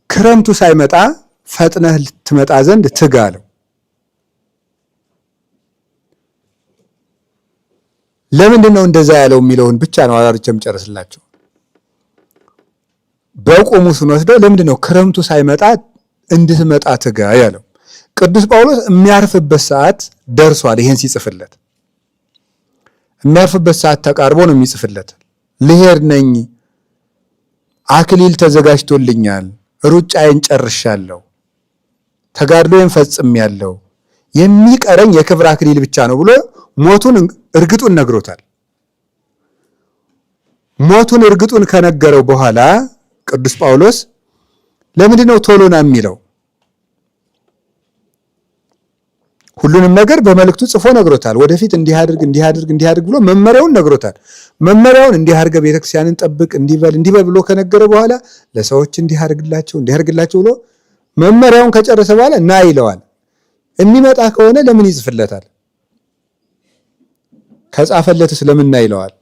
ክረምቱ ሳይመጣ ፈጥነህ ልትመጣ ዘንድ ትጋ አለው። ለምንድን ነው እንደዛ ያለው የሚለውን ብቻ ነው አራርቼም ጨርስላቸው። በቁሙ ስንወስደው ለምንድን ነው ክረምቱ ሳይመጣ እንድትመጣ ትጋ ያለው? ቅዱስ ጳውሎስ የሚያርፍበት ሰዓት ደርሷል። ይሄን ሲጽፍለት የሚያርፍበት ሰዓት ተቃርቦ ነው የሚጽፍለት። ልሄድ ነኝ፣ አክሊል ተዘጋጅቶልኛል፣ ሩጫዬን ጨርሻለሁ፣ ተጋድሎዬን ፈጽሜያለሁ፣ የሚቀረኝ የክብር አክሊል ብቻ ነው ብሎ ሞቱን እርግጡን ነግሮታል። ሞቱን እርግጡን ከነገረው በኋላ ቅዱስ ጳውሎስ ለምንድን ነው ቶሎና የሚለው? ሁሉንም ነገር በመልእክቱ ጽፎ ነግሮታል። ወደፊት እንዲያድርግ ብሎ መመሪያውን ነግሮታል። መመሪያውን እንዲያርገ ቤተክርስቲያንን ጠብቅ እንዲበል ብሎ ከነገረ በኋላ ለሰዎች እንዲያርግላቸው ብሎ መመሪያውን ከጨረሰ በኋላ ና ይለዋል። የሚመጣ ከሆነ ለምን ይጽፍለታል? ከጻፈለትስ ለምን ና ይለዋል?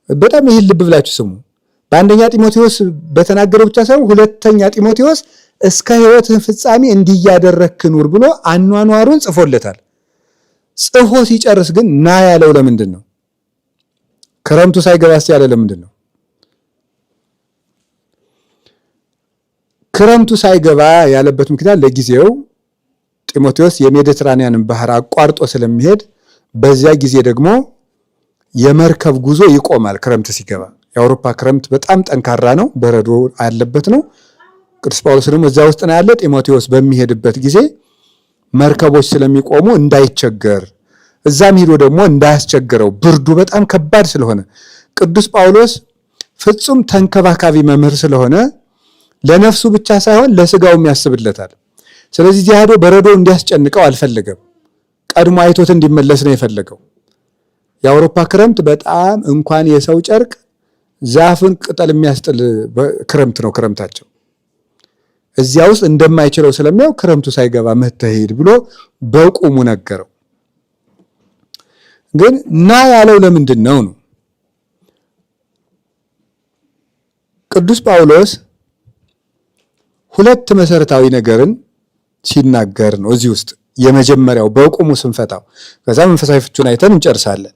በጣም ይህን ልብ ብላችሁ ስሙ። በአንደኛ ጢሞቴዎስ በተናገረው ብቻ ሳይሆን ሁለተኛ ጢሞቴዎስ እስከ ሕይወትህ ፍጻሜ እንዲያደረክ ኑር ብሎ አኗኗሩን ጽፎለታል። ጽፎ ሲጨርስ ግን ና ያለው ለምንድን ነው? ክረምቱ ሳይገባስ ያለ ለምንድን ነው? ክረምቱ ሳይገባ ያለበት ምክንያት ለጊዜው ጢሞቴዎስ የሜዲትራኒያንን ባህር አቋርጦ ስለሚሄድ በዚያ ጊዜ ደግሞ የመርከብ ጉዞ ይቆማል። ክረምት ሲገባ የአውሮፓ ክረምት በጣም ጠንካራ ነው፣ በረዶ ያለበት ነው። ቅዱስ ጳውሎስ ደግሞ እዛ ውስጥ ነው ያለ። ጢሞቴዎስ በሚሄድበት ጊዜ መርከቦች ስለሚቆሙ እንዳይቸገር፣ እዛም ሄዶ ደግሞ እንዳያስቸግረው፣ ብርዱ በጣም ከባድ ስለሆነ ቅዱስ ጳውሎስ ፍጹም ተንከባካቢ መምህር ስለሆነ ለነፍሱ ብቻ ሳይሆን ለስጋውም ያስብለታል። ስለዚህ እዚያ ሄዶ በረዶ እንዲያስጨንቀው አልፈለገም። ቀድሞ አይቶት እንዲመለስ ነው የፈለገው። የአውሮፓ ክረምት በጣም እንኳን የሰው ጨርቅ ዛፍን ቅጠል የሚያስጥል ክረምት ነው ክረምታቸው። እዚያ ውስጥ እንደማይችለው ስለሚያው ክረምቱ ሳይገባ መተሄድ ብሎ በቁሙ ነገረው። ግን ና ያለው ለምንድን ነው? ቅዱስ ጳውሎስ ሁለት መሰረታዊ ነገርን ሲናገር ነው እዚህ ውስጥ። የመጀመሪያው በቁሙ ስንፈታው፣ ከዛ መንፈሳዊ ፍቹን አይተን እንጨርሳለን።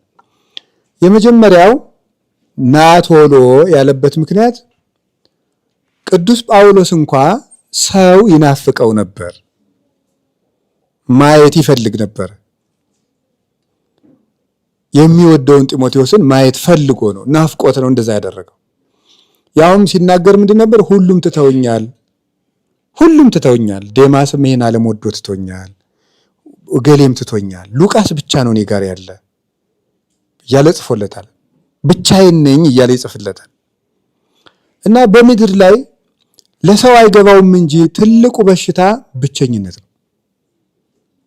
የመጀመሪያው ና ቶሎ ያለበት ምክንያት ቅዱስ ጳውሎስ እንኳ ሰው ይናፍቀው ነበር፣ ማየት ይፈልግ ነበር። የሚወደውን ጢሞቴዎስን ማየት ፈልጎ ነው፣ ናፍቆት ነው እንደዛ ያደረገው። ያውም ሲናገር ምንድን ነበር? ሁሉም ትተውኛል፣ ዴማስም ይሄን ዓለም ወዶ ትቶኛል፣ እገሌም ትቶኛል፣ ሉቃስ ብቻ ነው እኔ ጋር ያለ እያለ ጽፎለታል። ብቻዬን ነኝ እያለ ይጽፍለታል። እና በምድር ላይ ለሰው አይገባውም እንጂ ትልቁ በሽታ ብቸኝነት ነው።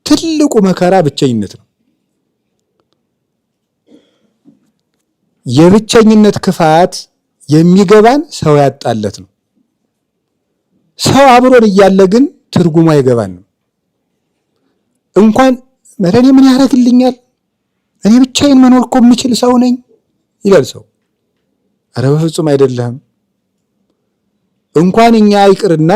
ትልቁ መከራ ብቸኝነት ነው። የብቸኝነት ክፋት የሚገባን ሰው ያጣለት ነው። ሰው አብሮን እያለ ግን ትርጉሙ አይገባንም። እንኳን እኔ ምን ያደርግልኛል፣ እኔ ብቻዬን መኖር እኮ የምችል ሰው ነኝ ይላል ሰው። ኧረ በፍጹም አይደለም። እንኳን እኛ ይቅርና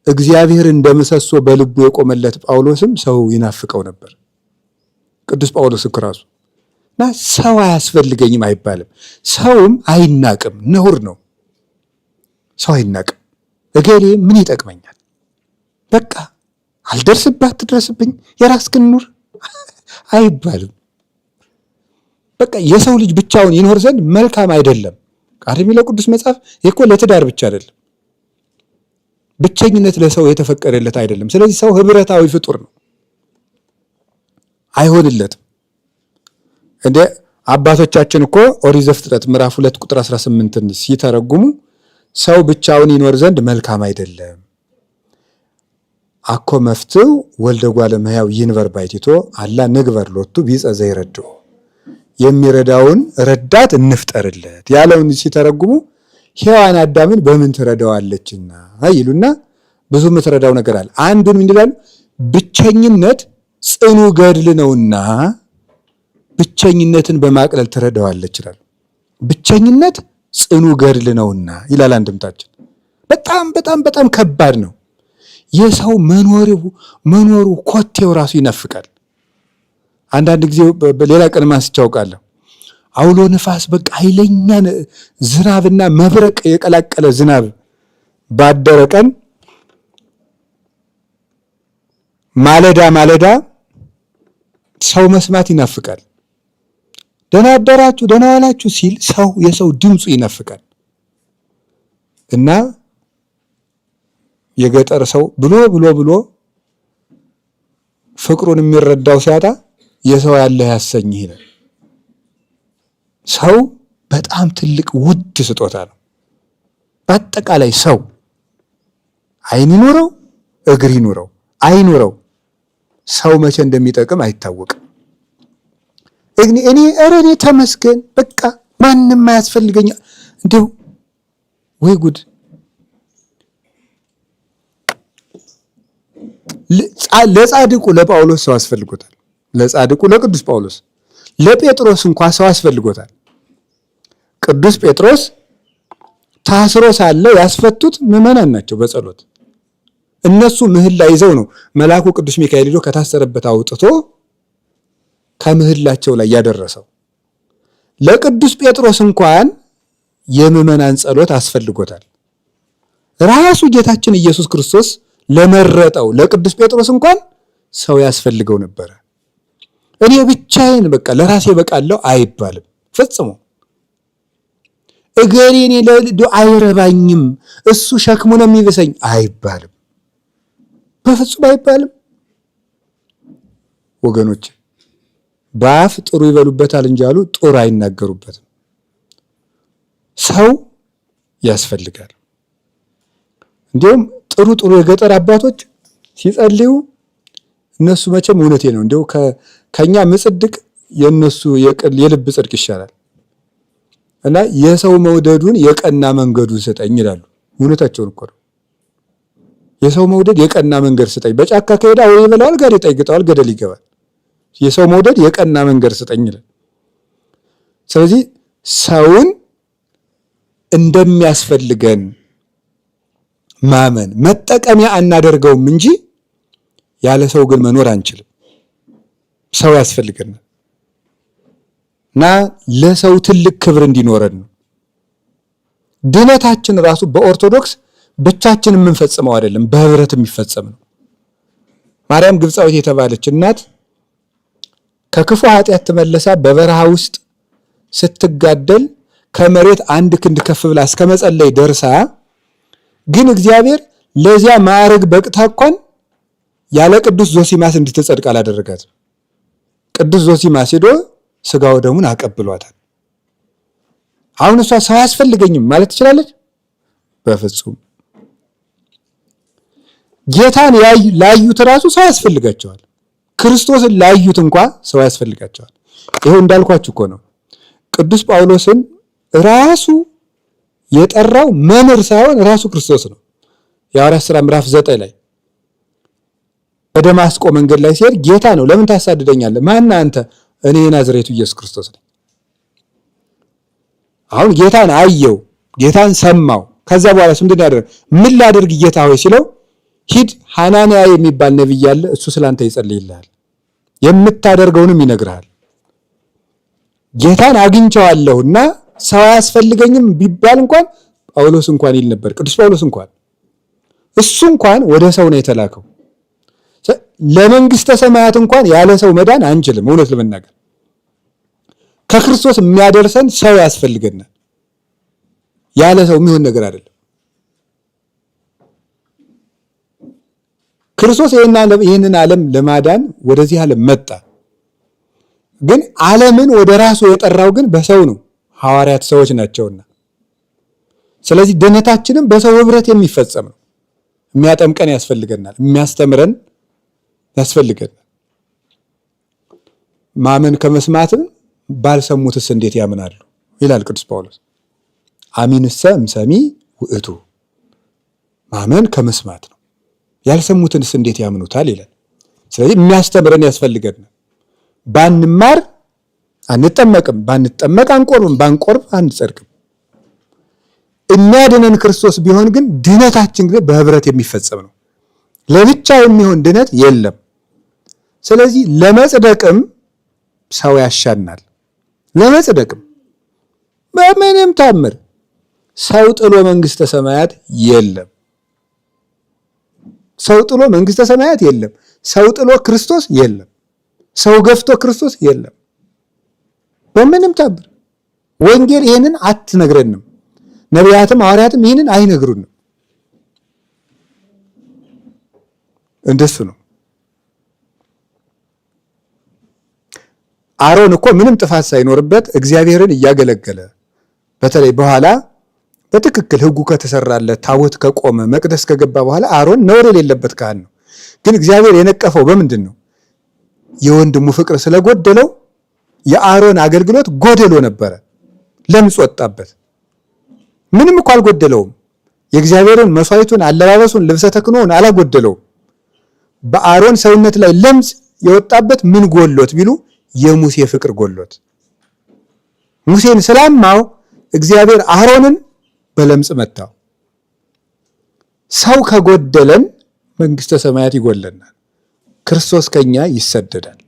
እግዚአብሔር እንደምሰሶ በልቡ የቆመለት ጳውሎስም ሰው ይናፍቀው ነበር። ቅዱስ ጳውሎስ ራሱ እና ሰው አያስፈልገኝም አይባልም። ሰውም አይናቅም፣ ነውር ነው። ሰው አይናቅም። እገሌ ምን ይጠቅመኛል፣ በቃ አልደርስባት ትድረስብኝ፣ የራስህን ኑር አይባልም። በቃ የሰው ልጅ ብቻውን ይኖር ዘንድ መልካም አይደለም። ቃል የሚለው ቅዱስ መጽሐፍ እኮ ለትዳር ብቻ አይደለም፣ ብቸኝነት ለሰው የተፈቀደለት አይደለም። ስለዚህ ሰው ህብረታዊ ፍጡር ነው፣ አይሆንለትም። እንደ አባቶቻችን እኮ ኦሪት ዘፍጥረት ምዕራፍ 2 ቁጥር 18ን ሲተረጉሙ ሰው ብቻውን ይኖር ዘንድ መልካም አይደለም፣ አኮ መፍትው ወልደ እጓለ እመሕያው ይንበር ባሕቲቶ አላ ንግበር ሎቱ ቢጸ ዘይረድኦ፣ የሚረዳውን ረዳት እንፍጠርለት ያለውን ሲተረጉሙ ሔዋን አዳምን በምን ትረዳዋለችና ይሉና ብዙ የምትረዳው ነገር አለ። አንዱን ምን ይላሉ? ብቸኝነት ጽኑ ገድል ነውና ብቸኝነትን በማቅለል ትረዳዋለች ይላሉ። ብቸኝነት ጽኑ ገድል ነውና ይላል አንድምታችን። በጣም በጣም በጣም ከባድ ነው። የሰው መኖሩ ኮቴው ራሱ ይነፍቃል። አንዳንድ ጊዜ በሌላ ቀን ማስቻውቃለሁ አውሎ ንፋስ በቃ ኃይለኛ ዝናብና መብረቅ የቀላቀለ ዝናብ ባደረ ቀን ማለዳ ሰው መስማት ይናፍቃል። ደህና አደራችሁ ደህና ዋላችሁ ሲል የሰው ድምፁ ይናፍቃል። እና የገጠር ሰው ብሎ ፍቅሩን የሚረዳው ሲያጣ የሰው ያለህ ያሰኝህ ይላል። ሰው በጣም ትልቅ ውድ ስጦታ ነው። በአጠቃላይ ሰው ዓይን ይኑረው እግር ይኑረው አይኑረው ሰው መቼ እንደሚጠቅም አይታወቅም። እኔ ተመስገን በቃ ማንም አያስፈልገኝ እንደው ወይ ጉድ። ለጻድቁ ለጳውሎስ ሰው አስፈልጎታል። ለጻድቁ ለቅዱስ ጳውሎስ፣ ለጴጥሮስ እንኳን ሰው አስፈልጎታል። ቅዱስ ጴጥሮስ ታስሮ ሳለ ያስፈቱት ምዕመናን ናቸው በጸሎት። እነሱ ምህላ ይዘው ነው መልአኩ ቅዱስ ሚካኤል ሄዶ ከታሰረበት አውጥቶ ከምህላቸው ላይ ያደረሰው። ለቅዱስ ጴጥሮስ እንኳን የምዕመናን ጸሎት አስፈልጎታል። ራሱ ጌታችን ኢየሱስ ክርስቶስ ለመረጠው ለቅዱስ ጴጥሮስ እንኳን ሰው ያስፈልገው ነበረ። እኔ ብቻዬን በቃ ለራሴ በቃለሁ አይባልም ፈጽሞ። እገሌኔ አይረባኝም እሱ ሸክሙ ነው የሚብሰኝ አይባልም፣ በፍጹም አይባልም። ወገኖች በአፍ ጥሩ ይበሉበታል እንጂ አሉ ጦር አይናገሩበትም። ሰው ያስፈልጋል። እንዲሁም ጥሩ የገጠር አባቶች ሲጸልዩ እነሱ መቼም እውነቴ ነው እንደው ከኛ ምጽድቅ የነሱ የልብ ጽድቅ ይሻላል እና የሰው መውደዱን የቀና መንገዱን ስጠኝ ይላሉ። እውነታቸውን እኮ ነው። የሰው መውደድ የቀና መንገድ ስጠኝ። በጫካ ከሄዳ ወይ ይበላዋል፣ ጋር ይጠይቀዋል፣ ገደል ይገባል። የሰው መውደድ የቀና መንገድ ስጠኝ ይላል። ስለዚህ ሰውን እንደሚያስፈልገን ማመን መጠቀሚያ አናደርገውም እንጂ ያለ ሰው ግን መኖር አንችልም። ሰው ያስፈልገናል እና ለሰው ትልቅ ክብር እንዲኖረን ነው። ድነታችን ራሱ በኦርቶዶክስ ብቻችን የምንፈጽመው አይደለም፣ በህብረት የሚፈጸም ነው። ማርያም ግብፃዊት የተባለች እናት ከክፉ ኃጢአት ተመለሳ በበረሃ ውስጥ ስትጋደል ከመሬት 1 ክንድ ከፍ ብላ እስከ መጸለይ ደርሳ ግን እግዚአብሔር ለዚያ ማዕረግ በቅታ እንኳን ያለ ቅዱስ ዞሲማስ እንድትጸድቅ አላደረጋትም። ቅዱስ ዞሲማስ ሄዶ ስጋው ደሙን አቀብሏታል። አሁን እሷ ሰው አያስፈልገኝም ማለት ትችላለች? በፍጹም። ጌታን ላዩት ራሱ ሰው ያስፈልጋቸዋል። ክርስቶስን ላዩት እንኳን ሰው ያስፈልጋቸዋል። ይሄው እንዳልኳችሁ እኮ ነው። ቅዱስ ጳውሎስን ራሱ የጠራው መምህር ሳይሆን ራሱ ክርስቶስ ነው። የሐዋርያት ሥራ ምዕራፍ 9 ላይ በደማስቆ መንገድ ላይ ሲሄድ ጌታ ነው ለምን ታሳድደኛለህ? ማን አንተ? እኔ ናዝሬቱ ኢየሱስ ክርስቶስ ነኝ። አሁን ጌታን አየው፣ ጌታን ሰማው። ከዛ በኋላ ምንድን ያደረገ? ምን ላድርግ ጌታ ሆይ ሲለው ሂድ ሐናንያ የሚባል ነብይ አለ፣ እሱ ስላንተ ይጸልይልሃል፣ የምታደርገውንም ይነግርሃል። ጌታን አግኝቼዋለሁና ሰው አያስፈልገኝም ቢባል እንኳን ጳውሎስ እንኳን ይል ነበር። ቅዱስ ጳውሎስ እንኳን እሱ እንኳን ወደ ሰው ነው የተላከው። ለመንግስተ ሰማያት እንኳን ያለ ሰው መዳን አንችልም። እውነት ለመናገር ከክርስቶስ የሚያደርሰን ሰው ያስፈልገናል። ያለ ሰው የሚሆን ነገር አይደለም። ክርስቶስ ይህንን ዓለም ለማዳን ወደዚህ ዓለም መጣ። ግን ዓለምን ወደ ራሱ የጠራው ግን በሰው ነው። ሐዋርያት ሰዎች ናቸውና። ስለዚህ ድነታችንም በሰው ህብረት የሚፈጸም ነው። የሚያጠምቀን ያስፈልገናል፣ የሚያስተምረን ያስፈልገናል። ማመን ከመስማትም ባልሰሙትስ እንዴት ያምናሉ ይላል ቅዱስ ጳውሎስ። አሚንሰ እምሰሚ ውእቱ። ማመን ከመስማት ነው፣ ያልሰሙትንስ እንዴት ያምኑታል ይላል። ስለዚህ የሚያስተምረን ያስፈልገናል። ባንማር አንጠመቅም፣ ባንጠመቅ አንቆርብም፣ ባንቆርብ አንጸድቅም። የሚያድነን ክርስቶስ ቢሆን ግን ድነታችን ግን በህብረት የሚፈጸም ነው። ለብቻ የሚሆን ድነት የለም። ስለዚህ ለመጽደቅም ሰው ያሻናል። ለመጽደቅም በምንም ታምር ሰው ጥሎ መንግስተ ሰማያት የለም። ሰው ጥሎ መንግስተ ሰማያት የለም። ሰው ጥሎ ክርስቶስ የለም። ሰው ገፍቶ ክርስቶስ የለም። በምንም ታምር ወንጌል ይህንን አትነግረንም። ነቢያትም ሐዋርያትም ይህንን አይነግሩንም። እንደሱ ነው። አሮን እኮ ምንም ጥፋት ሳይኖርበት እግዚአብሔርን እያገለገለ በተለይ በኋላ በትክክል ሕጉ ከተሰራለት ታቦት ከቆመ መቅደስ ከገባ በኋላ አሮን ነውር የሌለበት ካህን ነው። ግን እግዚአብሔር የነቀፈው በምንድን ነው? የወንድሙ ፍቅር ስለጎደለው የአሮን አገልግሎት ጎደሎ ነበረ። ለምጽ ወጣበት። ምንም እኮ አልጎደለውም። የእግዚአብሔርን መስዋዕቱን፣ አለባበሱን፣ ልብሰ ተክህኖውን አላጎደለውም። በአሮን ሰውነት ላይ ለምጽ የወጣበት ምን ጎሎት ቢሉ የሙሴ ፍቅር ጎሎት። ሙሴን ስላማው እግዚአብሔር አሮንን በለምጽ መታው። ሰው ከጎደለን መንግስተ ሰማያት ይጎለናል። ክርስቶስ ከኛ ይሰደዳል።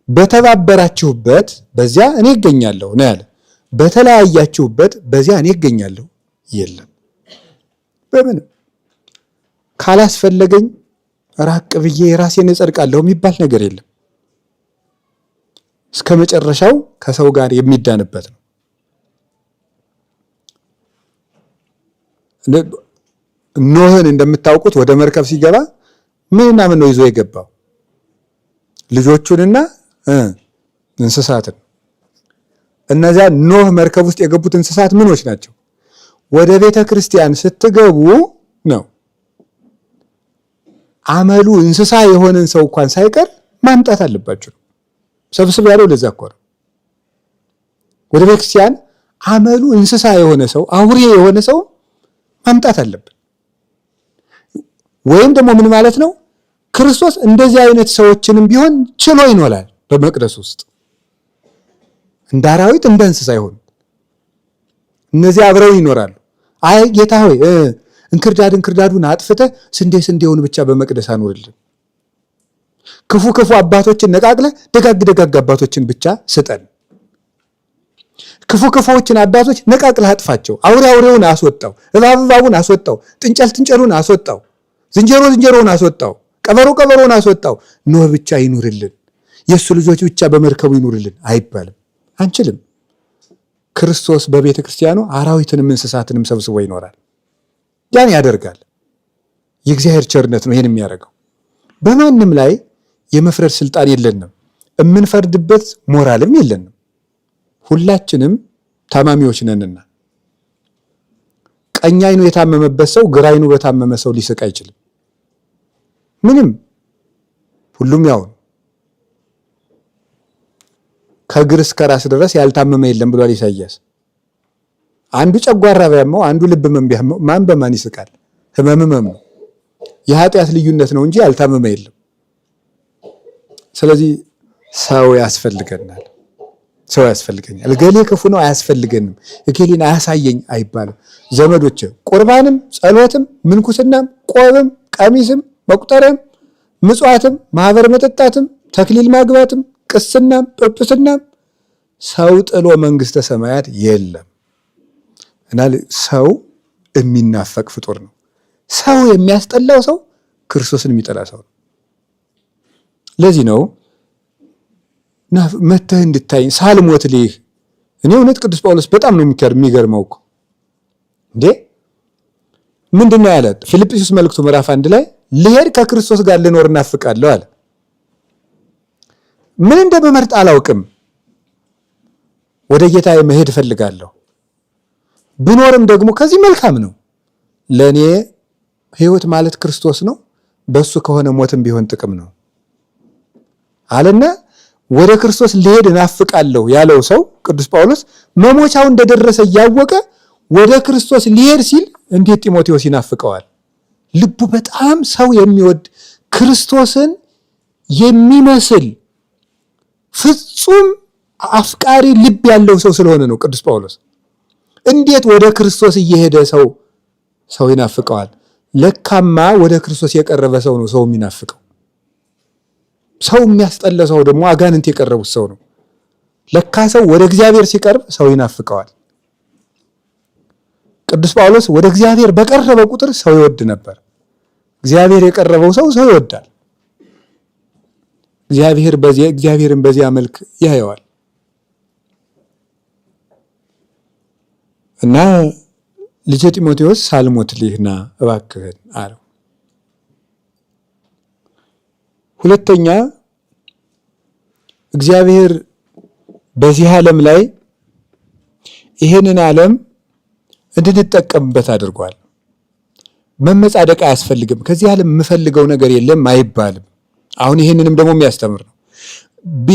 በተባበራችሁበት በዚያ እኔ እገኛለሁ ነው ያለ። በተለያያችሁበት በዚያ እኔ እገኛለሁ የለም። በምንም ካላስፈለገኝ ራቅ ብዬ ራሴን እጸድቃለሁ የሚባል ነገር የለም። እስከ መጨረሻው ከሰው ጋር የሚዳንበት ነው። ኖህን እንደምታውቁት ወደ መርከብ ሲገባ ምንና ምን ነው ይዞ የገባው? ልጆቹንና እንስሳትን። እነዚያ ኖህ መርከብ ውስጥ የገቡት እንስሳት ምኖች ናቸው? ወደ ቤተ ክርስቲያን ስትገቡ ነው አመሉ እንስሳ የሆነን ሰው እንኳን ሳይቀር ማምጣት አለባችሁ። ሰብስብ ያለው ለዛ እኮ ነው። ወደ ቤተ ክርስቲያን አመሉ እንስሳ የሆነ ሰው፣ አውሬ የሆነ ሰው ማምጣት አለብን። ወይም ደግሞ ምን ማለት ነው? ክርስቶስ እንደዚህ አይነት ሰዎችንም ቢሆን ችሎ ይኖላል በመቅደስ ውስጥ። እንደ አራዊት እንደ እንስሳ ይሆኑ እነዚህ አብረው ይኖራሉ። አይ ጌታ ሆይ እንክርዳዱን አጥፍተህ ስንዴውን ብቻ በመቅደስ አኑርልን፣ ክፉ አባቶችን ነቃቅለህ ደጋግ አባቶችን ብቻ ስጠን፣ ክፉዎችን አባቶች ነቃቅለህ አጥፋቸው፣ አውሬውን አስወጣው፣ እባቡን አስወጣው፣ ጥንቸሉን አስወጣው፣ ዝንጀሮውን አስወጣው፣ ቀበሮውን አስወጣው፣ ኖህ ብቻ ይኑርልን፣ የእሱ ልጆች ብቻ በመርከቡ ይኑርልን አይባልም። አንችልም። ክርስቶስ በቤተ ክርስቲያኑ አራዊትንም እንስሳትንም ሰብስቦ ይኖራል። ያን ያደርጋል። የእግዚአብሔር ቸርነት ነው ይሄን የሚያደርገው። በማንም ላይ የመፍረድ ስልጣን የለንም። የምንፈርድበት ሞራልም የለንም። ሁላችንም ታማሚዎች ነንና ቀኝ አይኑ የታመመበት ሰው ግራ አይኑ በታመመ ሰው ሊስቅ አይችልም። ምንም ሁሉም ያው ከእግር እስከ ራስ ድረስ ያልታመመ የለም ብሏል ኢሳይያስ። አንዱ ጨጓራ ቢያመው አንዱ ልብ ህመም ቢያመው ማን በማን ይስቃል? ህመም ነው። የኃጢአት ልዩነት ነው እንጂ ያልታመመ የለም። ስለዚህ ሰው ያስፈልገናል። ሰው ያስፈልገኛል። እገሌ ክፉ ነው አያስፈልገንም፣ እገሌን አያሳየኝ አይባልም። ዘመዶች ቁርባንም፣ ጸሎትም፣ ምንኩስናም፣ ቆብም፣ ቀሚስም፣ መቁጠሪያም፣ ምጽዋትም፣ ማህበር መጠጣትም፣ ተክሊል ማግባትም፣ ቅስናም፣ ጵጵስናም ሰው ጥሎ መንግስተ ሰማያት የለም እና ሰው የሚናፈቅ ፍጡር ነው። ሰው የሚያስጠላው ሰው ክርስቶስን የሚጠላ ሰው ነው። ለዚህ ነው መተህ እንድታይ ሳልሞት ልይህ። እኔ እውነት ቅዱስ ጳውሎስ በጣም ነው የሚገርመው እኮ እንዴ! ምንድን ነው ያለ? ፊልጵስዩስ መልእክቱ ምዕራፍ 1 ላይ ልሄድ ከክርስቶስ ጋር ልኖር እናፍቃለሁ አለ። ምን እንደምመርጥ አላውቅም፣ ወደ ጌታዬ መሄድ እፈልጋለሁ፣ ብኖርም ደግሞ ከዚህ መልካም ነው። ለእኔ ሕይወት ማለት ክርስቶስ ነው፣ በሱ ከሆነ ሞትም ቢሆን ጥቅም ነው አለና ወደ ክርስቶስ ልሄድ እናፍቃለሁ ያለው ሰው ቅዱስ ጳውሎስ መሞቻው እንደደረሰ እያወቀ ወደ ክርስቶስ ሊሄድ ሲል እንዴት ጢሞቴዎስ ይናፍቀዋል? ልቡ በጣም ሰው የሚወድ ክርስቶስን የሚመስል ፍጹም አፍቃሪ ልብ ያለው ሰው ስለሆነ ነው ቅዱስ ጳውሎስ። እንዴት ወደ ክርስቶስ እየሄደ ሰው ይናፍቀዋል? ለካማ ወደ ክርስቶስ የቀረበ ሰው ነው ሰው የሚናፍቀው። ሰው የሚያስጠላ ሰው ደግሞ አጋንንት የቀረቡት ሰው ነው። ለካ ሰው ወደ እግዚአብሔር ሲቀርብ ሰው ይናፍቀዋል። ቅዱስ ጳውሎስ ወደ እግዚአብሔር በቀረበ ቁጥር ሰው ይወድ ነበር። እግዚአብሔር የቀረበው ሰው ይወዳል። እግዚአብሔርን በዚያ መልክ ያየዋል። እና ልጄ ጢሞቴዎስ ሳልሞትልህ ና እባክህን አለው። ሁለተኛ እግዚአብሔር በዚህ ዓለም ላይ ይሄንን ዓለም እንድንጠቀምበት አድርጓል። መመጻደቅ አያስፈልግም። ከዚህ ዓለም የምፈልገው ነገር የለም አይባልም። አሁን ይሄንንም ደግሞ የሚያስተምር ነው።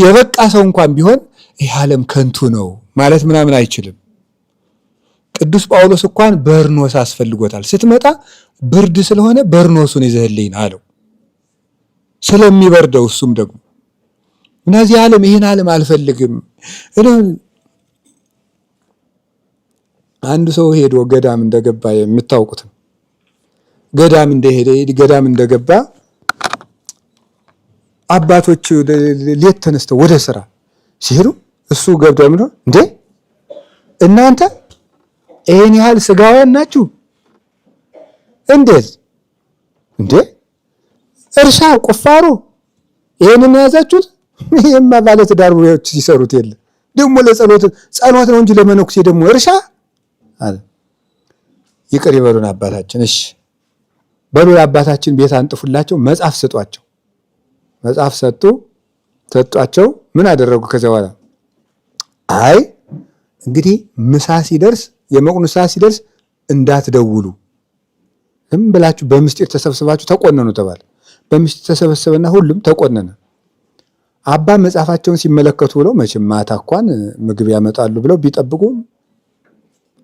የበቃ ሰው እንኳን ቢሆን ይህ ዓለም ከንቱ ነው ማለት ምናምን አይችልም። ቅዱስ ጳውሎስ እንኳን በርኖስ አስፈልጎታል። ስትመጣ ብርድ ስለሆነ በርኖሱን ይዘህልኝ አለው። ስለሚበርደው እሱም ደግሞ እነዚህ ዓለም ይህን ዓለም አልፈልግም። አንድ ሰው ሄዶ ገዳም እንደገባ የምታውቁትም ገዳም እንደገባ አባቶች ሌት ተነስተው ወደ ስራ ሲሄዱ እሱ ገብቶ ነው እንዴ እናንተ ይሄን ያህል ስጋውያን ናችሁ? እንዴት እንዴ እርሻ ቁፋሮ ይሄንን ያዛችሁት? ይሄማ ባለ ትዳሮች ሲሰሩት የለ ደግሞ ለጸሎት ነው እንጂ ለመነኩሴ ደግሞ እርሻ አለ። ይቅር ይበሉን አባታችን። እሺ በሉ አባታችን ቤት አንጥፉላቸው፣ መጽሐፍ ስጧቸው። መጽሐፍ ሰጧቸው። ምን አደረጉ? ከዚያ በኋላ አይ እንግዲህ ምሳ ሲደርስ የመቁኑ ሰዓት ሲደርስ እንዳትደውሉ፣ ዝም ብላችሁ በምስጢር ተሰብስባችሁ ተቆነኑ ተባለ። በምስጢር ተሰበሰበና ሁሉም ተቆነነ። አባ መጽሐፋቸውን ሲመለከቱ ብለው መቼም ማታ እንኳን ምግብ ያመጣሉ ብለው ቢጠብቁ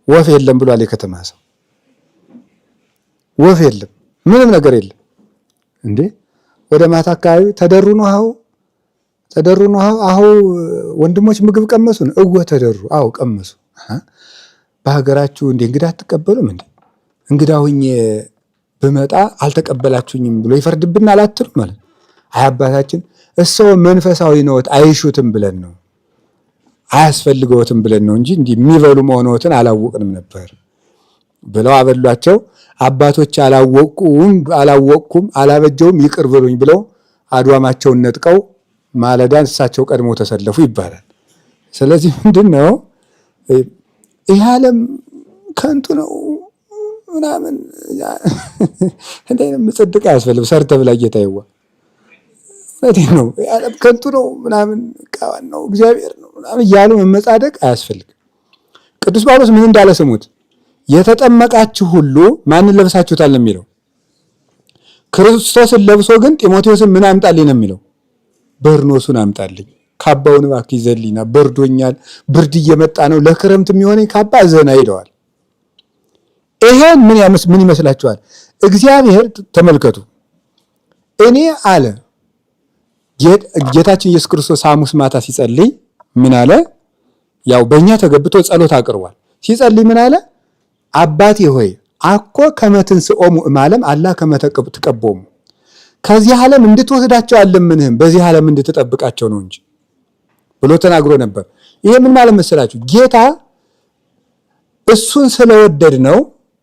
ወፍ የለም ብሏል። የከተማ ሰው ወፍ የለም፣ ምንም ነገር የለም። እንዴ ወደ ማታ አካባቢ ተደሩ ነው አሁ ወንድሞች ምግብ ቀመሱ ነው ተደሩ። አዎ ቀመሱ። በሀገራችሁ እንዴ እንግዳ አትቀበሉም እንዴ? እንግዳ ሁኜ ብመጣ አልተቀበላችሁኝም ብሎ ይፈርድብናል አትሉ ማለት። አይ አባታችን እሰው መንፈሳዊ ነዎት አይሹትም ብለን ነው አያስፈልገውትም ብለን ነው እንጂ እንዲህ የሚበሉ መሆንዎትን አላወቅንም ነበር ብለው አበሏቸው። አባቶች አላወቅኩም አላበጀውም ይቅር ብሉኝ ብለው አድዋማቸውን ነጥቀው ማለዳን እሳቸው ቀድመው ተሰለፉ ይባላል። ስለዚህ ምንድነው ይህ ዓለም ከንቱ ነው ምናምን እንደንም ጽድቅ አያስፈልግም። ሰርተ ብላ ጌታ ይዋ እውነቴን ነው። ዓለም ከንቱ ነው ምናምን ቃዋን ነው እግዚአብሔር ነው ምናምን እያሉ መመጻደቅ አያስፈልግም። ቅዱስ ጳውሎስ ምን እንዳለ ስሙት። የተጠመቃችሁ ሁሉ ማንን ለብሳችሁታል ነው የሚለው። ክርስቶስን ለብሶ ግን ጢሞቴዎስን ምን አምጣልኝ ነው የሚለው። በርኖሱን አምጣልኝ፣ ካባውን እባክህ ይዘልኝና በርዶኛል፣ ብርድ እየመጣ ነው፣ ለክረምት የሚሆነኝ ካባ ዘና ይለዋል። ይሄን ምን ይመስላችኋል? እግዚአብሔር ተመልከቱ። እኔ አለ ጌታችን ኢየሱስ ክርስቶስ ሐሙስ ማታ ሲጸልይ ምን አለ? ያው በእኛ ተገብቶ ጸሎት አቅርቧል። ሲጸልይ ምን አለ? አባቴ ሆይ አኮ ከመትንስኦሙ እማለም አላ ከመተቀቦሙ፣ ከዚህ ዓለም እንድትወስዳቸው አልለምንህም በዚህ ዓለም እንድትጠብቃቸው ነው እንጂ ብሎ ተናግሮ ነበር። ይሄ ምን ማለት መሰላችሁ? ጌታ እሱን ስለወደድ ነው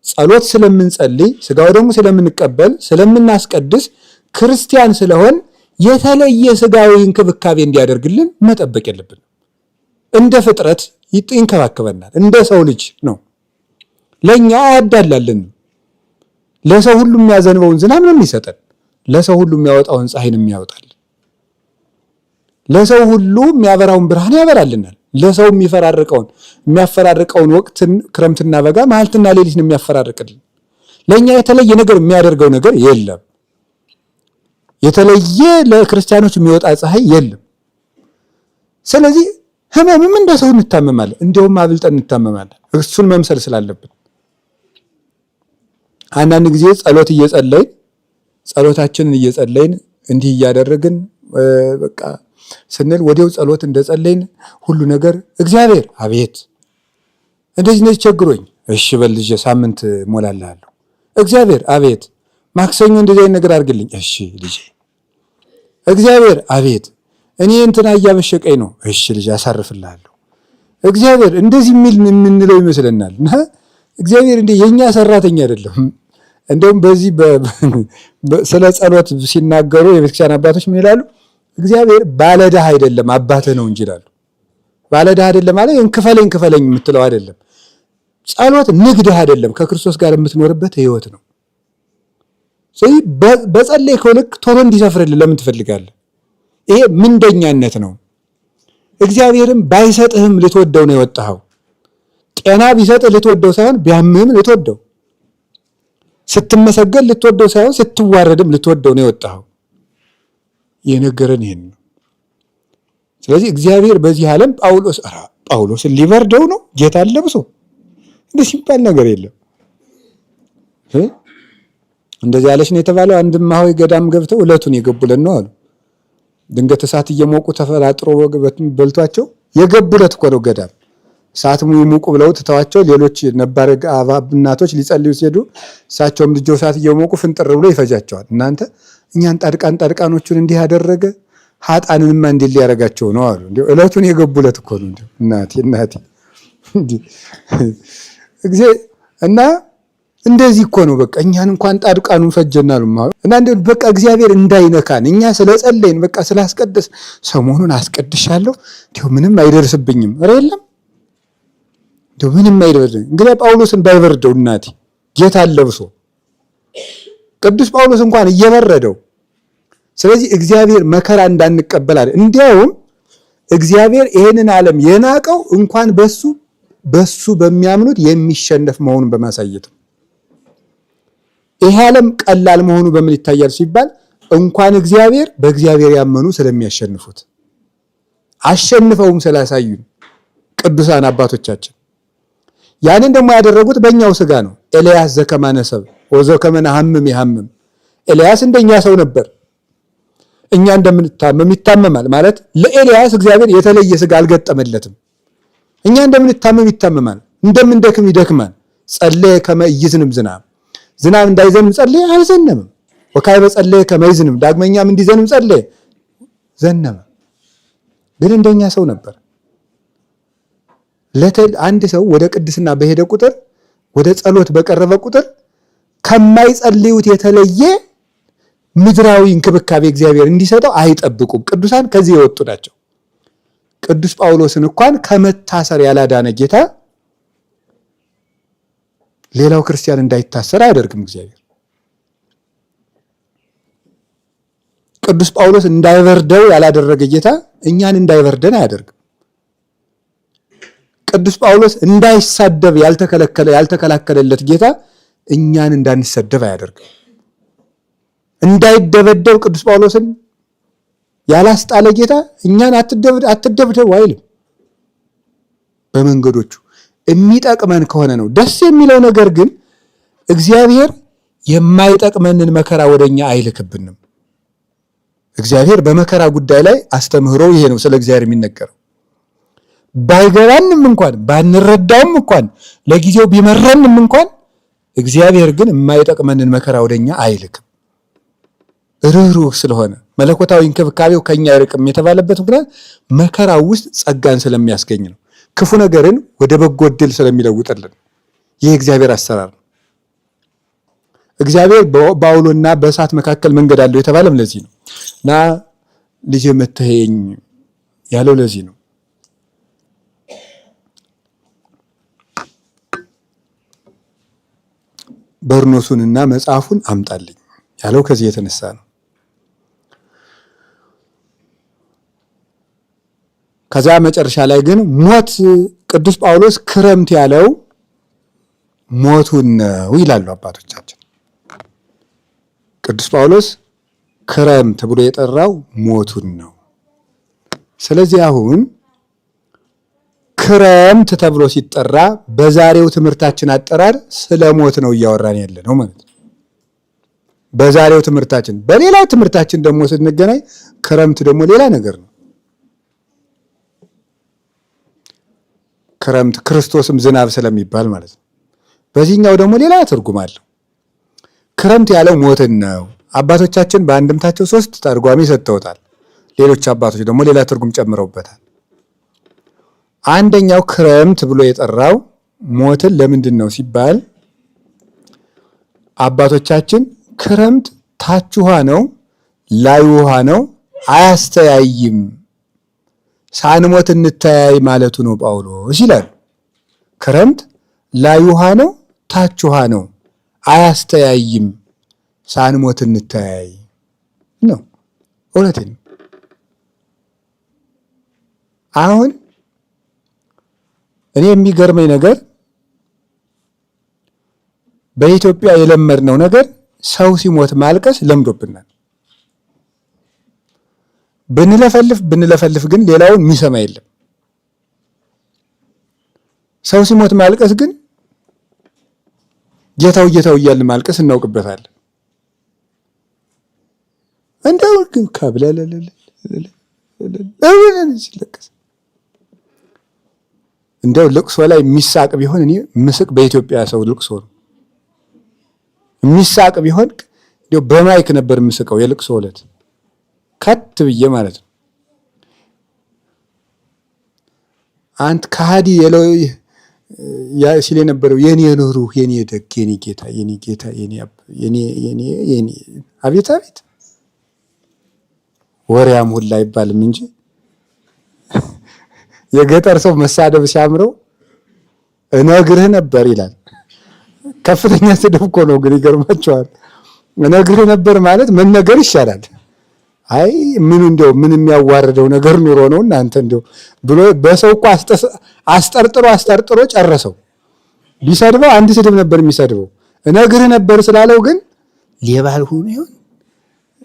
ጸሎት ስለምንጸልይ ስጋው ደግሞ ስለምንቀበል ስለምናስቀድስ ክርስቲያን ስለሆን የተለየ ስጋዊ እንክብካቤ እንዲያደርግልን መጠበቅ የለብንም። እንደ ፍጥረት ይንከባከበናል። እንደ ሰው ልጅ ነው። ለኛ አያዳላልን። ለሰው ሁሉ የሚያዘንበውን ዝናብ ነው የሚሰጠን። ለሰው ሁሉ የሚያወጣውን ፀሐይ ነው የሚያወጣል። ለሰው ሁሉ የሚያበራውን ብርሃን ያበራልናል። ለሰው የሚያፈራርቀውን ወቅትን ክረምትና በጋ መዓልትና ሌሊት ነው የሚያፈራርቅልን። ለኛ የተለየ ነገር የሚያደርገው ነገር የለም። የተለየ ለክርስቲያኖች የሚወጣ ፀሐይ የለም። ስለዚህ ህመምም እንደ ሰው እንታመማለን፣ እንዲያውም አብልጠን እንታመማለን። እሱን መምሰል ስላለብን አንዳንድ ጊዜ ጸሎታችንን እየጸለይን እንዲህ እያደረግን በቃ ስንል ወዲያው ጸሎት እንደጸለይን ሁሉ ነገር እግዚአብሔር አቤት እንደዚህ ቸግሮኝ፣ እሺ በል ልጄ ሳምንት ሞላልሃለሁ። እግዚአብሔር አቤት፣ ማክሰኞ እንደዚህ አይነት ነገር አድርግልኝ። እሺ ልጄ። እግዚአብሔር አቤት፣ እኔ እንትና እያበሸቀኝ ነው። እሺ ልጄ አሳርፍልሃለሁ። እግዚአብሔር እንደዚህ የምንለው ይመስለናል። እና እግዚአብሔር እንደ የኛ ሰራተኛ አይደለም። እንደውም በዚህ ስለ ጸሎት ሲናገሩ የቤተክርስቲያን አባቶች ምን ይላሉ? እግዚአብሔር ባለዕዳ አይደለም አባትህ ነው እንጂ ይላሉ። ባለዕዳ አይደለም ማለት እንክፈለኝ የምትለው አይደለም። ጸሎት ንግድህ አይደለም፣ ከክርስቶስ ጋር የምትኖርበት ህይወት ነው። ስለዚህ በጸለይከው ልክ ቶሎ እንዲሰፍርልህ ለምን ትፈልጋለህ? ይሄ ምንደኛነት ነው። እግዚአብሔርም ባይሰጥህም ልትወደው ነው የወጣኸው። ጤና ቢሰጥህ ልትወደው ሳይሆን ቢያምህም ልትወደው፣ ስትመሰገን ልትወደው ሳይሆን ስትዋረድም ልትወደው ነው የወጣኸው። የነገረን ይሄን ነው። ስለዚህ እግዚአብሔር በዚህ ዓለም ጳውሎስን ሊበርደው ነው ጌታን ለብሶ እንደ ሲባል ነገር የለም። እንደዚህ ያለች ነው የተባለው። አንድ እማሆይ ገዳም ገብተው ዕለቱን የገቡለት ነው አሉ። ድንገት እሳት እየሞቁ ተፈራጥሮ በልቷቸው የገቡለት እኮ ነው ገዳም። እሳት ሙቁ ብለው ትተዋቸው ሌሎች ነባር እናቶች ሊጸልዩ ሲሄዱ እሳቸውም ልጆ እሳት እየሞቁ ፍንጥር ብሎ ይፈጃቸዋል። እናንተ እኛን ጻድቃኖቹን እንዲህ ያደረገ ኃጥአንንማ እንዲህ ሊያረጋቸው ነው አሉ። እንዴ ዕለቱን የገቡለት እኮ ነው። እንዴ እናቴ እና እንደዚህ እኮ ነው። በቃ እኛን እንኳን ጻድቃኑን ፈጀናሉ እና በቃ እግዚአብሔር እንዳይነካን እኛ ስለጸለይን በቃ ስላስቀደስ ሰሞኑን አስቀድሻለሁ እንዴ ምንም አይደርስብኝም። ኧረ የለም እንዴ ምንም አይደርስብኝም። እንግዲህ ጳውሎስን ባይበርደው እናቴ ጌታን ለብሶ ቅዱስ ጳውሎስ እንኳን እየበረደው። ስለዚህ እግዚአብሔር መከራ እንዳንቀበል አይደል። እንዲያውም እግዚአብሔር ይሄንን ዓለም የናቀው እንኳን በሱ በሚያምኑት የሚሸነፍ መሆኑን በማሳየት ነው። ይሄ ዓለም ቀላል መሆኑ በምን ይታያል ሲባል እንኳን እግዚአብሔር በእግዚአብሔር ያመኑ ስለሚያሸንፉት አሸንፈውም ስላሳዩን ቅዱሳን አባቶቻችን። ያንን ደግሞ ያደረጉት በእኛው ስጋ ነው። ኤልያስ ዘከማነሰብ ወዘከመነ ሐምም ይሐምም። ኤልያስ እንደኛ ሰው ነበር። እኛ እንደምንታመም ይታመማል ማለት ለኤልያስ እግዚአብሔር የተለየ ስጋ አልገጠመለትም። እኛ እንደምንታመም ይታመማል፣ እንደምንደክም ይደክማል። ጸለየ ከመ ይዝንም ዝናብ እንዳይዘንም ጸለየ፣ አልዘነምም። ወካዕበ ጸለየ ከመ ይዝንም ዳግመኛም እንዲዘንም ጸለየ፣ ዘነመ። ግን እንደኛ ሰው ነበር። አንድ ሰው ወደ ቅድስና በሄደ ቁጥር ወደ ጸሎት በቀረበ ቁጥር ከማይጸልዩት የተለየ ምድራዊ እንክብካቤ እግዚአብሔር እንዲሰጠው አይጠብቁም። ቅዱሳን ከዚህ የወጡ ናቸው። ቅዱስ ጳውሎስን እንኳን ከመታሰር ያላዳነ ጌታ ሌላው ክርስቲያን እንዳይታሰር አያደርግም እግዚአብሔር። ቅዱስ ጳውሎስ እንዳይበርደው ያላደረገ ጌታ እኛን እንዳይበርደን አያደርግም። ቅዱስ ጳውሎስ እንዳይሳደብ ያልተከላከለለት ጌታ እኛን እንዳንሰደብ አያደርግም። እንዳይደበደብ ቅዱስ ጳውሎስን ያላስጣለ ጌታ እኛን አትደብደቡ አይልም። በመንገዶቹ የሚጠቅመን ከሆነ ነው ደስ የሚለው። ነገር ግን እግዚአብሔር የማይጠቅመንን መከራ ወደኛ አይልክብንም። እግዚአብሔር በመከራ ጉዳይ ላይ አስተምህሮ ይሄ ነው። ስለ እግዚአብሔር የሚነገረው ባይገባንም እንኳን ባንረዳውም እንኳን ለጊዜው ቢመረንም እንኳን እግዚአብሔር ግን የማይጠቅመንን መከራ ወደኛ አይልክም። ርኅሩህ ስለሆነ መለኮታዊ እንክብካቤው ከኛ አይርቅም የተባለበት ምክንያት መከራው ውስጥ ጸጋን ስለሚያስገኝ ነው። ክፉ ነገርን ወደ በጎ ዕድል ስለሚለውጥልን ይህ እግዚአብሔር አሰራር ነው። እግዚአብሔር በአውሎና በእሳት መካከል መንገድ አለው የተባለም ለዚህ ነው። እና ልጄ መተኸኝ ያለው ለዚህ ነው። በርኖሱንና መጽሐፉን አምጣልኝ ያለው ከዚህ የተነሳ ነው። ከዛ መጨረሻ ላይ ግን ሞት ቅዱስ ጳውሎስ ክረምት ያለው ሞቱን ነው ይላሉ አባቶቻችን። ቅዱስ ጳውሎስ ክረምት ብሎ የጠራው ሞቱን ነው። ስለዚህ አሁን ክረምት ተብሎ ሲጠራ በዛሬው ትምህርታችን አጠራር ስለ ሞት ነው እያወራን ያለ ነው ማለት ነው። በዛሬው ትምህርታችን። በሌላው ትምህርታችን ደግሞ ስንገናኝ ክረምት ደግሞ ሌላ ነገር ነው። ክረምት ክርስቶስም ዝናብ ስለሚባል ማለት ነው። በዚህኛው ደግሞ ሌላ ትርጉም አለው። ክረምት ያለው ሞትን ነው። አባቶቻችን በአንድምታቸው 3 ተርጓሚ ሰጥተውታል። ሌሎች አባቶች ደግሞ ሌላ ትርጉም ጨምረውበታል። አንደኛው ክረምት ብሎ የጠራው ሞትን ለምንድን ነው ሲባል አባቶቻችን ክረምት ታች ውሃ ነው ላይ ውሃ ነው አያስተያይም፣ ሳንሞት እንተያይ ማለቱ ነው ጳውሎስ ይላሉ። ክረምት ላይ ውሃ ነው ታች ውሃ ነው አያስተያይም፣ ሳንሞት እንተያይ ነው። እውነቴን ነው። አሁን እኔ የሚገርመኝ ነገር በኢትዮጵያ የለመድነው ነገር ሰው ሲሞት ማልቀስ ለምዶብናል። ብንለፈልፍ ግን ሌላውን የሚሰማ የለም። ሰው ሲሞት ማልቀስ ግን ጌታው እያልን ማልቀስ እናውቅበታለን። እንደው ካብለለለ ሲለቀስ እንደው ልቅሶ ላይ የሚሳቅ ቢሆን እኔ ምስቅ በኢትዮጵያ ሰው ልቅሶ ነው። የሚሳቅ ቢሆን እንደው በማይክ ነበር ምስቀው የልቅሶ ዕለት ከት ብዬ ማለት ነው። አንተ ከሃዲ ሲል የነበረው የኔ ሩህ የኔ ደግ የኔ ጌታ የኔ አቤት ወሬያም ሁላ አይባልም እንጂ የገጠር ሰው መሳደብ ሲያምረው እነግርህ ነበር ይላል። ከፍተኛ ስድብ እኮ ነው ግን ይገርማቸዋል። እነግርህ ነበር ማለት መነገር ይሻላል። አይ ምን የሚያዋርደው ነገር ኑሮ ነው እናንተ እንደው ብሎ በሰው እኮ አስጠርጥሮ ጨረሰው። ቢሰድበው አንድ ስድብ ነበር የሚሰድበው። እነግርህ ነበር ስላለው ግን ሌባል ሆኖ ይሆን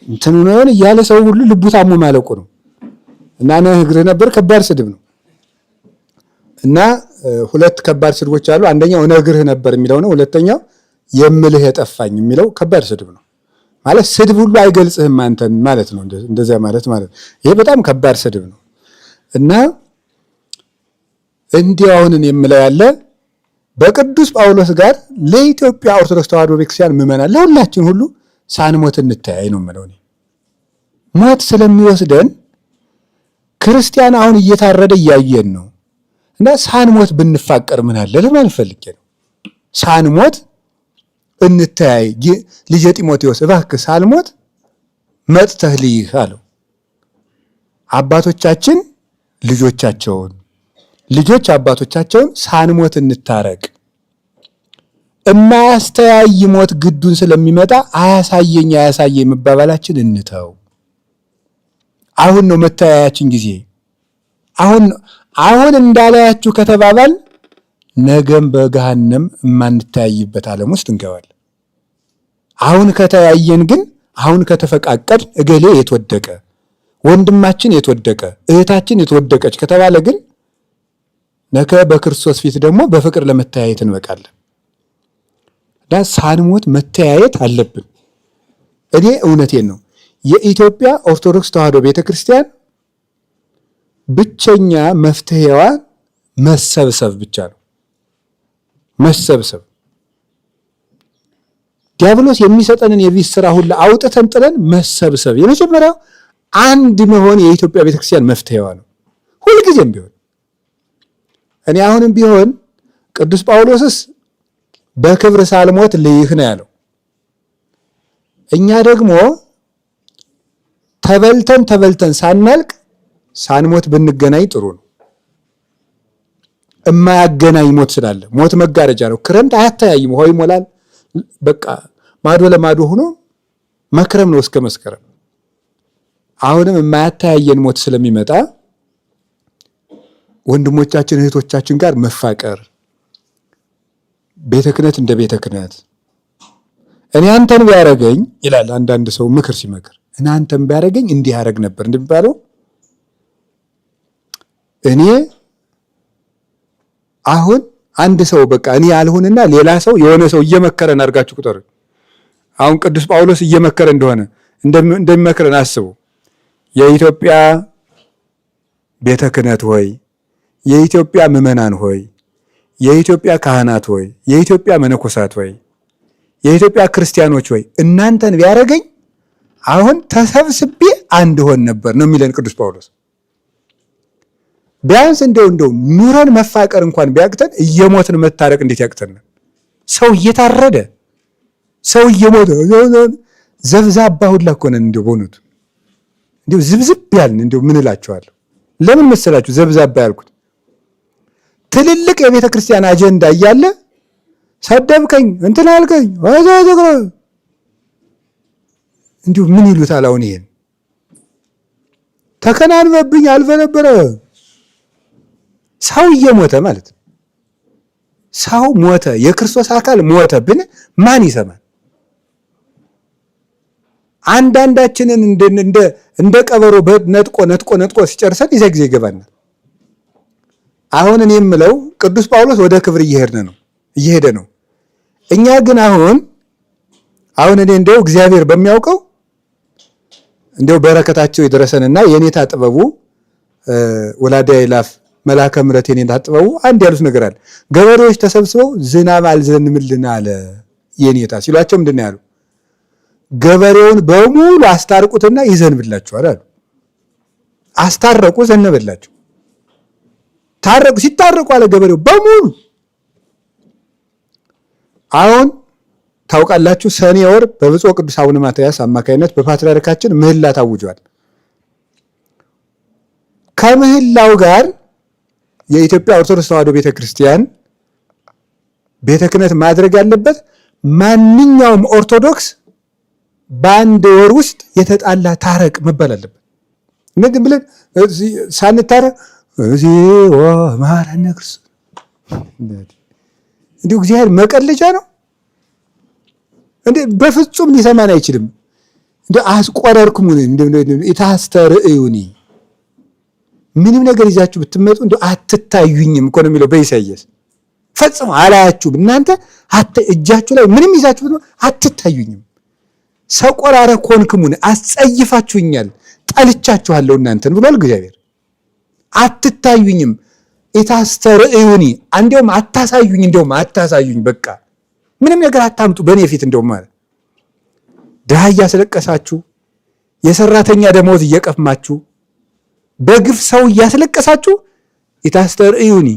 እንትን ነው ይሆን እያለ ሰው ሁሉ ልቡ ታሞ ማለቁ ነው። እና እነግርህ ነበር ከባድ ስድብ ነው። እና 2 ከባድ ስድቦች አሉ። አንደኛው እነግርህ ነበር የሚለው ነው። ሁለተኛው የምልህ የጠፋኝ የሚለው ከባድ ስድብ ነው። ማለት ስድብ ሁሉ አይገልጽህም አንተን ማለት ነው። እንደዚያ ማለት ይሄ በጣም ከባድ ስድብ ነው። እና እንዲያው አሁን የምለው ያለ በቅዱስ ጳውሎስ ጋር ለኢትዮጵያ ኦርቶዶክስ ተዋሕዶ ቤተክርስቲያን ምዕመናን ለሁላችን ሁሉ ሳንሞት እንተያይ ነው የምለው። ሞት ስለሚወስደን ክርስቲያን አሁን እየታረደ እያየን ነው። እና ሳንሞት ብንፋቀር ምን አለ ለማለት ፈልጌ ነው። ሳንሞት እንተያይ። ልጄ ጢሞቴዎስ እባክህ ሳልሞት መጥተህ ልይህ አለው። አባቶቻችን ልጆቻቸውን፣ ልጆች አባቶቻቸውን ሳንሞት እንታረቅ። የማያስተያይ ሞት ግዱን ስለሚመጣ አያሳየኝ መባባላችን እንተው። አሁን ነው መተያያችን ጊዜ። አሁን እንዳላያችሁ ከተባባል ነገም በገሃነም የማንተያይበት ዓለም ውስጥ እንገባለን። አሁን ከተያየን ግን አሁን ከተፈቃቀድ እገሌ የተወደቀ ወንድማችን የተወደቀ እህታችን የተወደቀች ከተባለ ግን ነገ በክርስቶስ ፊት ደግሞ በፍቅር ለመተያየት እንበቃለን። እና ሳንሞት መተያየት አለብን። እኔ እውነቴን ነው። የኢትዮጵያ ኦርቶዶክስ ተዋሕዶ ቤተክርስቲያን ብቸኛ መፍትሄዋ መሰብሰብ ብቻ ነው። መሰብሰብ። ዲያብሎስ የሚሰጠንን የቤት ስራ ሁሉ አውጥተን ጥለን መሰብሰብ። የመጀመሪያው አንድ መሆን የኢትዮጵያ ቤተክርስቲያን መፍትሄዋ ነው። ሁልጊዜም ቢሆን እኔ አሁንም ቢሆን ቅዱስ ጳውሎስስ በክብር ሳልሞት ልይህ ነው ያለው። እኛ ደግሞ ተበልተን ሳናልቅ ሳንሞት ብንገናኝ ጥሩ ነው። እማያገናኝ ሞት ስላለ ሞት መጋረጃ ነው። ክረምት አያተያይም፣ ውሃው ይሞላል። በቃ ማዶ ለማዶ ሆኖ መክረም ነው እስከ መስከረም። አሁንም የማያተያየን ሞት ስለሚመጣ ወንድሞቻችን እህቶቻችን ጋር መፋቀር፣ ቤተ ክህነት እንደ ቤተ ክህነት እኔ አንተን ቢያረገኝ ይላል አንዳንድ ሰው ምክር ሲመክር፣ እኔ አንተን ቢያረገኝ እንዲህ ያረግ ነበር እንደሚባለው እኔ አሁን አንድ ሰው በቃ እኔ ያልሆንና ሌላ ሰው የሆነ ሰው እየመከረን አድርጋችሁ ቁጠሩ። አሁን ቅዱስ ጳውሎስ እየመከረ እንደሆነ እንደሚመክረን አስቡ። የኢትዮጵያ ቤተ ክህነት ሆይ፣ የኢትዮጵያ ምዕመናን ሆይ፣ የኢትዮጵያ ካህናት ሆይ፣ የኢትዮጵያ መነኮሳት ሆይ፣ የኢትዮጵያ ክርስቲያኖች ሆይ እናንተን ቢያደርገኝ አሁን ተሰብስቤ አንድ ሆን ነበር ነው የሚለን ቅዱስ ጳውሎስ። ቢያንስ እንደው ኑረን መፋቀር እንኳን ቢያቅተን እየሞትን መታረቅ እንዴት ያቅተናል? ሰው እየታረደ ሰው እየሞተ ዘብዛባ ሁላ እኮ ነን። እንደው በእውነቱ እንደው ዝብዝብ ያልን እንደው ምን እላችኋለሁ? ለምን መሰላችሁ ዘብዛባ ያልኩት? ትልልቅ የቤተ ክርስቲያን አጀንዳ እያለ ሰደብከኝ እንትን አልከኝ እንዲሁ ምን ይሉታል? አሁን ይሄን ተከናንበብኝ አልፈነበረ ሰው እየሞተ ማለት ነው። ሰው ሞተ፣ የክርስቶስ አካል ሞተ ብን ማን ይሰማል? አንዳንዳችንን እንደ ቀበሮ ነጥቆ ሲጨርሰን ይዘ ጊዜ ይገባናል። አሁን እኔ የምለው ቅዱስ ጳውሎስ ወደ ክብር እየሄደ ነው። እኛ ግን አሁን እኔ እንደው እግዚአብሔር በሚያውቀው እንደው በረከታቸው ይድረሰንና የኔታ ጥበቡ ወላዲ አእላፍ መልአከ ምሕረት የኔታ ጥበቡ አንድ ያሉት ነገር አለ። ገበሬዎች ተሰብስበው ዝናብ አልዘንምልን አለ የኔታ ሲሏቸው ምንድን ነው ያሉ? ገበሬውን በሙሉ አስታርቁትና ይዘንብላችኋል አሉ። አስታረቁ፣ ዘነበላቸው። ታረቁ። ሲታረቁ አለ ገበሬው በሙሉ። አሁን ታውቃላችሁ ሰኔ ወር በብፁዕ ቅዱስ አቡነ ማትያስ አማካይነት በፓትርያርካችን ምህላ ታውጇል። ከምህላው ጋር የኢትዮጵያ ኦርቶዶክስ ተዋሕዶ ቤተክርስቲያን ቤተ ክህነት ማድረግ ያለበት ማንኛውም ኦርቶዶክስ በአንድ ወር ውስጥ የተጣላ ታረቅ መባል አለበት። እንግዲህ ብለን ሳንታረቅ እግዚኦ መሐረነ ክርስቶስ እንዲሁ እግዚአብሔር መቀለጃ ነው እንዴ? በፍጹም ሊሰማን አይችልም። እንደ አስቆረርኩሙን ኢታስተርእዩኒ ምንም ነገር ይዛችሁ ብትመጡ እንደ አትታዩኝም እኮ ነው የሚለው በኢሳይያስ። ፈጽሞ አላያችሁም እናንተ እጃችሁ ላይ ምንም ይዛችሁ ብትመጡ አትታዩኝም። ሰቆራረ ኮንክሙን አስጸይፋችሁኛል፣ ጠልቻችኋለሁ እናንተን ብሏል እግዚአብሔር። አትታዩኝም ኢታስተርእዩኒ እንዲያውም አታሳዩኝ፣ እንዲያውም አታሳዩኝ። በቃ ምንም ነገር አታምጡ በእኔ ፊት። እንደውም ማለት ድሃ እያስለቀሳችሁ የሰራተኛ ደመወዝ እየቀማችሁ በግፍ ሰው እያስለቀሳችሁ ኢታስተርእዩኒ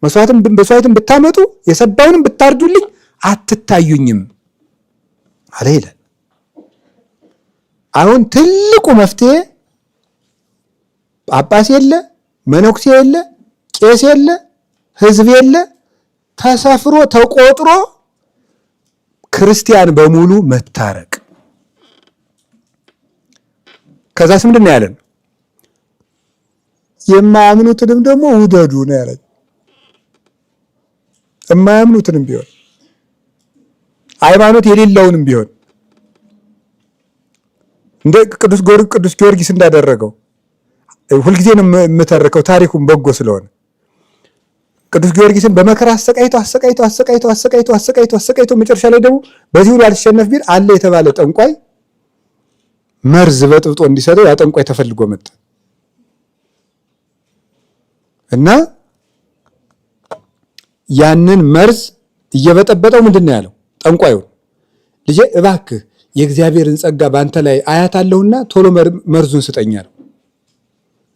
መስዋዕትን ብታመጡ የሰባውንም ብታርዱልኝ አትታዩኝም አለ ይላል። አሁን ትልቁ መፍትሄ ጳጳስ የለ፣ መነኩሴ የለ፣ ቄስ የለ፣ ሕዝብ የለ፣ ተሰፍሮ ተቆጥሮ ክርስቲያን በሙሉ መታረቅ። ከዛስ ምንድን ነው ያለን? የማያምኑትንም ደግሞ ውደዱ ነው ያለን። የማያምኑትንም ቢሆን ሃይማኖት የሌለውንም ቢሆን እንደ ቅዱስ ጊዮርጊስ እንዳደረገው ሁልጊዜ ነው የምተርከው ታሪኩን በጎ ስለሆነ ቅዱስ ጊዮርጊስን በመከራ አሰቃይቶ መጨረሻ ላይ ደግሞ በዚህ ሁሉ አልተሸነፍ ቢል አለ የተባለ ጠንቋይ መርዝ በጥብጦ እንዲሰጠው ያ ጠንቋይ ተፈልጎ መጣ እና ያንን መርዝ እየበጠበጠው ምንድን ነው ያለው ጠንቋዩ? ልጄ እባክህ የእግዚአብሔርን ጸጋ በአንተ ላይ አያታለሁና ቶሎ መርዙን ስጠኝ አለው።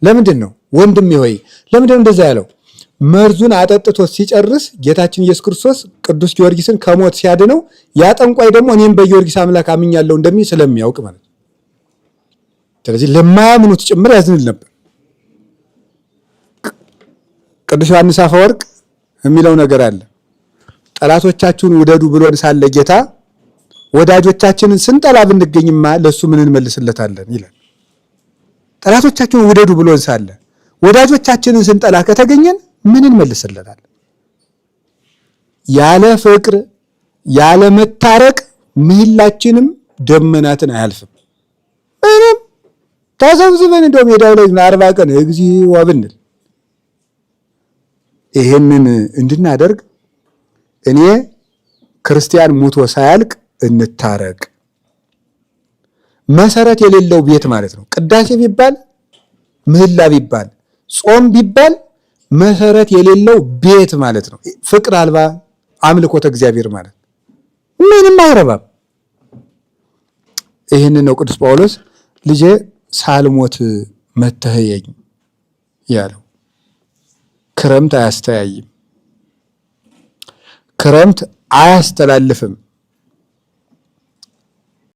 ለምንድን ነው ወንድሜ ሆይ ለምንድን ነው እንደዛ ያለው? መርዙን አጠጥቶ ሲጨርስ ጌታችን ኢየሱስ ክርስቶስ ቅዱስ ጊዮርጊስን ከሞት ሲያድነው ያ ጠንቋይ ደግሞ እኔም በጊዮርጊስ አምላክ አምኛለሁ እንደሚል ስለሚያውቅ ማለት ነው። ስለዚህ ለማያምኑት ጭምር ያዝንል ነበር። ቅዱስ ዮሐንስ አፈወርቅ የሚለው ነገር አለ። ጠላቶቻችሁን ውደዱ ብሎን ሳለ ጌታ ወዳጆቻችንን ስንጠላ ብንገኝማ ለሱ ምን እንመልስለታለን ይላል። ጠላቶቻችሁን ውደዱ ብሎን ሳለ ወዳጆቻችንን ስንጠላ ከተገኘን ምን እንመልስለታለን? ያለ ፍቅር ያለ መታረቅ ምህላችንም ደመናትን አያልፍም። ምንም ተሰብስበን እንደው ሜዳው ላይ 40 ቀን እግዚኦ ብንል ይሄንን እንድናደርግ እኔ ክርስቲያን ሙቶ ሳያልቅ እንታረቅ። መሰረት የሌለው ቤት ማለት ነው። ቅዳሴ ቢባል ምህላ ቢባል ጾም ቢባል መሰረት የሌለው ቤት ማለት ነው። ፍቅር አልባ አምልኮተ እግዚአብሔር ማለት ምንም አይረባም። ይህንን ነው ቅዱስ ጳውሎስ ልጄ ሳልሞት መተህየኝ ያለው። ክረምት አያስተያይም፣ ክረምት አያስተላልፍም።